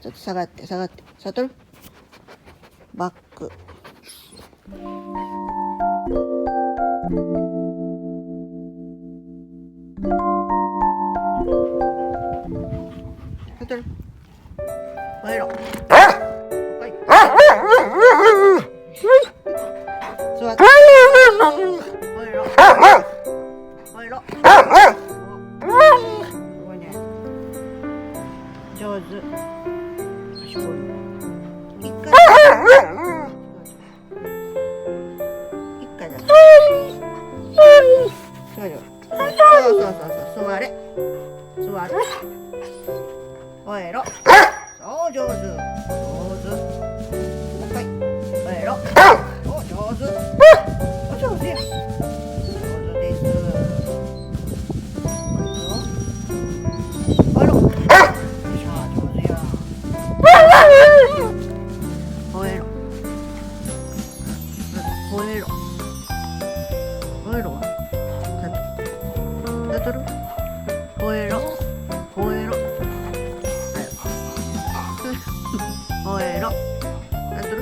ちょっと下がって下がって。サトルバック。サトル帰ろ。はい。座って。帰ろ。帰ろ。すごいね。上手。賢い。一回だけ。そう、座れ。座れ。帰ろ。そう、上手。上手。もう一回。帰ろ。お、上手。お、上手や。上手です。帰ろ。よっしゃ、上手や。吠えろ。吠えろ。吠えろ。サトル。吠えろ。吠えろ。吠えろ。サトル。